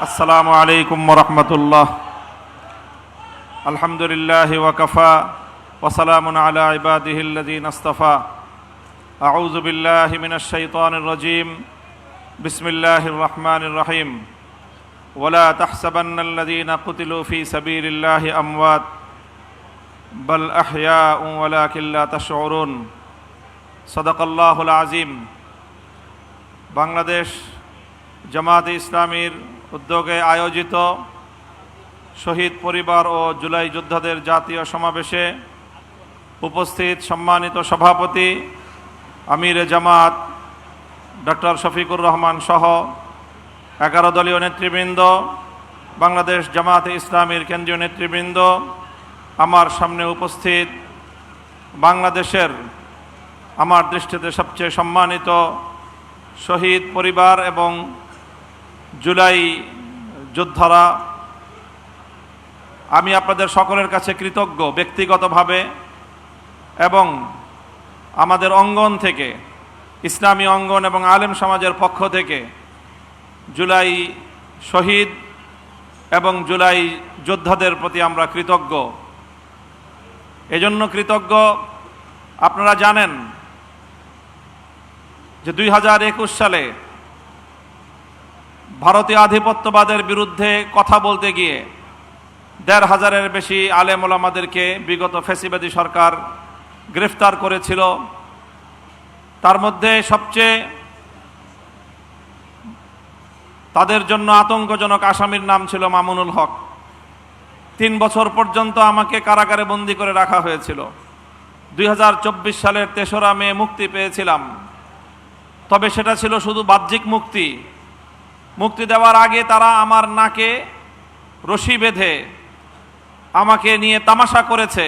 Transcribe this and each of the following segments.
আসসালামু আলাইকুম ওয়া রাহমাতুল্লাহ। আলহামদুলিল্লাহি ওয়া কাফা ওয়া সালামুন আলা ইবাদিহিল্লাযীনা ইসতাফা। আউযু বিল্লাহি মিনাশ শাইতানির রাজীম। বিসমিল্লাহির রাহমানির রহিম। ওয়ালা তাহসাবান্নাল্লাযীনা কুতিলু ফী সাবিলিল্লাহি আমওয়াত বাল আহইয়াউ ওয়ালাকিন লা তাশউরুন। সাদাকাল্লাহুল আযীম। বাংলাদেশ জামায়াতে ইসলামীর উদ্যোগে আয়োজিত শহীদ পরিবার ও জুলাই যোদ্ধাদের জাতীয় সমাবেশে উপস্থিত সম্মানিত সভাপতি আমিরে জামাত ডক্টর শফিকুর রহমান সহ 11 দলীয় নেতৃবৃন্দ, বাংলাদেশ জামায়াতে ইসলামীর কেন্দ্রীয় নেতৃবৃন্দ, আমার সামনে উপস্থিত বাংলাদেশের আমার দৃষ্টিতে সবচেয়ে সম্মানিত শহীদ পরিবার এবং জুলাই যোদ্ধারা, আমি আপনাদের সকলের কাছে কৃতজ্ঞ ব্যক্তিগতভাবে এবং আমাদের অঙ্গন থেকে, ইসলামী অঙ্গন এবং আলেম সমাজের পক্ষ থেকে জুলাই শহীদ এবং জুলাই যোদ্ধাদের প্রতি আমরা কৃতজ্ঞ। এজন্য কৃতজ্ঞ, আপনারা জানেন যে 2021 সালে ভারতীয় আধিপত্যবাদের বিরুদ্ধে কথা বলতে গিয়ে 1,500-এর বেশি আলেম ওলামাদেরকে বিগত ফ্যাসিবাদী সরকার গ্রেফতার করেছিল। তার মধ্যে সবচেয়ে তাদের জন্য আতঙ্কজনক আসামির নাম ছিল মামুনুল হক। 3 বছর পর্যন্ত আমাকে কারাগারে বন্দী করে রাখা হয়েছিল। 2024 সালের 3রা মে মুক্তি পেয়েছিলাম, তবে সেটা ছিল শুধু বাহ্যিক মুক্তি। মুক্তি দেওয়ার আগে তারা আমার নাকে রশি বেঁধে আমাকে নিয়ে তামাশা করেছে,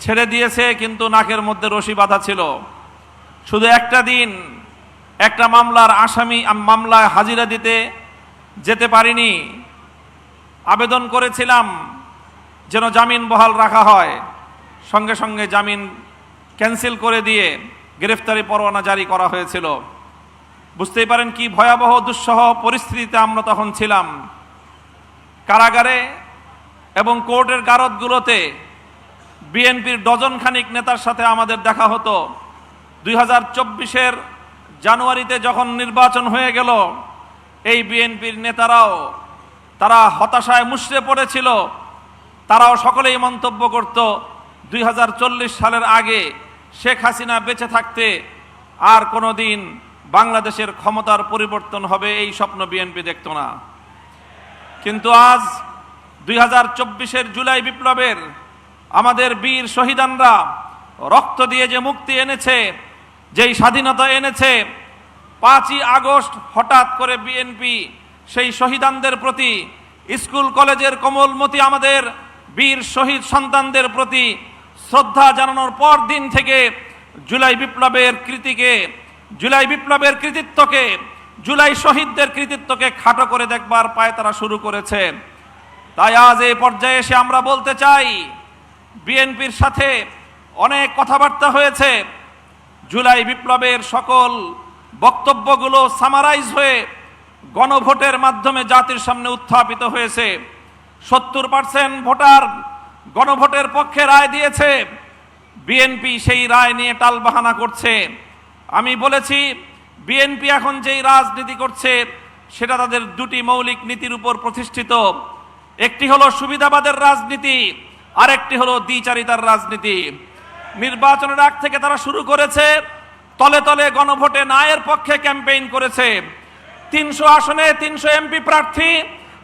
ছেড়ে দিয়েছে কিন্তু নাকের মধ্যে রশি বাঁধা ছিল। শুধু একটা দিন একটা মামলার আসামি মামলায় হাজিরা দিতে যেতে পারিনি। আবেদন করেছিলাম যেন জামিন বহাল রাখা হয়, সঙ্গে সঙ্গে জামিন ক্যান্সেল করে দিয়ে গ্রেফতারি পরোয়ানা জারি করা হয়েছিল। বুঝতেই পারেন কি ভয়াবহ দুঃসহ পরিস্থিতিতে আমরা তখন ছিলাম। কারাগারে এবং কোর্টের গারদগুলোতে বিএনপির ডজন খানিক নেতার সাথে আমাদের দেখা হতো। 2024-এর জানুয়ারিতে যখন নির্বাচন হয়ে গেল, এই বিএনপির নেতারাও তারা হতাশায় মুষড়ে পড়েছিল। তারাও সকলেই মন্তব্য করত 2040 সালের আগে শেখ হাসিনা বেঁচে থাকতে আর কোনোদিন বাংলাদেশের ক্ষমতার পরিবর্তন হবে এই স্বপ্ন বিএনপি দেখত না। কিন্তু আজ 2024-এর জুলাই বিপ্লবের আমাদের বীর শহীদানরা রক্ত দিয়ে যে মুক্তি এনেছে, যেই স্বাধীনতা এনেছে, 5ই আগস্ট হঠাৎ করে বিএনপি সেই শহীদানদের প্রতি, স্কুল কলেজের কোমলমতি আমাদের বীর শহীদ সন্তানদের প্রতি শ্রদ্ধা জানানোর পর দিন থেকে জুলাই বিপ্লবের কৃতিত্বকে, জুলাই শহীদদের কৃতিত্বকে খাটো করে দেখবার পায় তারা শুরু করেছে। তাই আজ এই পর্যায়ে এসে আমরা বলতে চাই, বিএনপির সাথে অনেক কথাবার্তা হয়েছে। জুলাই বিপ্লবের সকল বক্তব্যগুলো সামারাইজ হয়ে গণভোটের মাধ্যমে জাতির সামনে উত্থাপিত হয়েছে। 70% ভোটার গণভোটের পক্ষে রায় দিয়েছে। বিএনপি সেই রায় নিয়ে টালবাহানা করছে। আমি বলেছি, বিএনপি এখন যেই রাজনীতি করছে সেটা তাদের 2টি মৌলিক নীতির উপর প্রতিষ্ঠিত। একটি হলো সুবিধাবাদের রাজনীতি, আর একটি হলো দ্বিচারিতার রাজনীতি। নির্বাচনের আগ থেকে তারা শুরু করেছে তলে তলে গণভোটে নায়ের পক্ষে ক্যাম্পেইন করেছে। 300 আসনে 300 এমপি প্রার্থী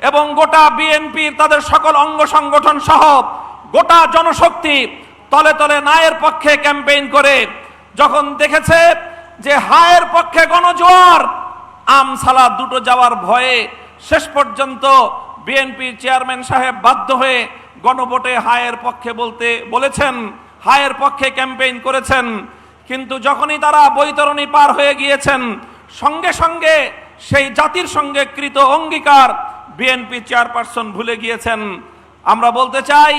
এবং গোটা বিএনপির তাদের সকল অঙ্গ সংগঠন সহ গোটা জনশক্তি তলে তলে নায়ের পক্ষে ক্যাম্পেইন করে যখন দেখেছে যে হায়ের পক্ষে গণজোয়ার, আমসালা দুটো যাওয়ার ভয়ে শেষ পর্যন্ত বিএনপির চেয়ারম্যান সাহেব বাধ্য হয়ে গণভোটে হায়ের পক্ষে বলেছেন, হায়ের পক্ষে ক্যাম্পেইন করেছেন। কিন্তু যখনই তারা বৈতরণী পার হয়ে গিয়েছেন, সঙ্গে সঙ্গে সেই জাতির সঙ্গে কৃত অঙ্গীকার বিএনপি চেয়ারপারসন ভুলে গিয়েছেন। আমরা বলতে চাই,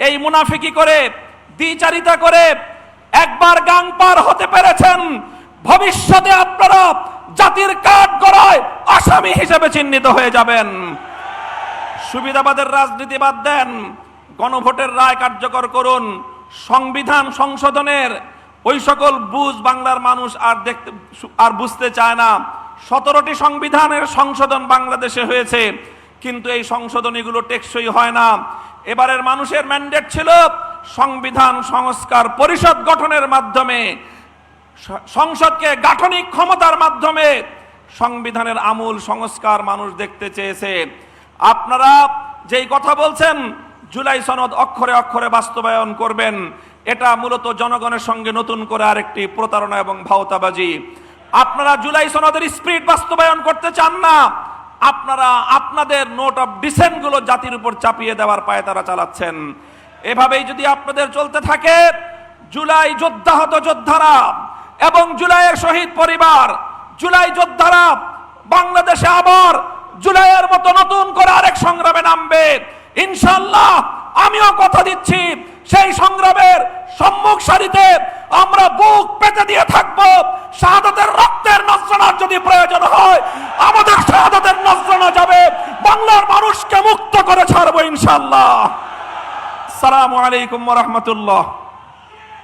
এই মুনাফিকি করে, দ্বিচারিতা করে একবার গাং পার হতে পেরেছেন, ভবিষ্যতে আপনারা জাতির কাঠগড়ায় আসামি হিসেবে চিহ্নিত হয়ে যাবেন। সুবিধাবাদের রাজনীতি বাদ দেন, গণভোটের রায় কার্যকর করুন। সংবিধান সংশোধনের ওই সকল বুঝ বাংলার মানুষ আর বুঝতে চায় না। 17টি সংবিধানের সংশোধন বাংলাদেশে হয়েছে, কিন্তু এই সংশোধনীগুলো টেকসই হয় না। এবারের মানুষের ম্যান্ডেট ছিল সংবিধান সংস্কার পরিষদ গঠনের মাধ্যমে, সংসদকে গাঠনিক ক্ষমতার মাধ্যমে সংবিধানের আমূল সংস্কার মানুষ দেখতে চেয়েছে। আপনারা যেই কথা বলছেন জুলাই সনদ অক্ষরে অক্ষরে বাস্তবায়ন করবেন, এটা মূলত জনগণের সঙ্গে নতুন করে আরেকটি প্রতারণা এবং ভাওতাবাজি। আপনারা জুলাই সনদের স্পিরিট বাস্তবায়ন করতে চান না, আপনারা আপনাদের নোট অফ ডিসেন্ট গুলো জাতির উপর চাপিয়ে দেওয়ার পায়তারা চালাচ্ছেন। এভাবেই যদি আপনাদের চলতে থাকে, জুলাই যোদ্ধাহত যোদ্ধারা এবং জুলাইয়ের শহীদ পরিবার, জুলাই যোদ্ধারা বাংলাদেশে আবার জুলাইয়ের মতো নতুন করে আরেক সংগ্রামে নামবে ইনশাআল্লাহ। আমিও কথা দিচ্ছি, সেই সংগ্রামের সম্মুখ সারিতে আমরা বুক পেতে দিয়ে থাকবো। শাহাদাতের রক্তের নজরানার যদি প্রয়োজন হয়, আমাদের শাহাদাতের নজরানা যাবে। বাংলার মানুষকে মুক্ত করে ছাড়বো ইনশাআল্লাহ। আসসালামু আলাইকুম ওয়া রাহমাতুল্লাহ।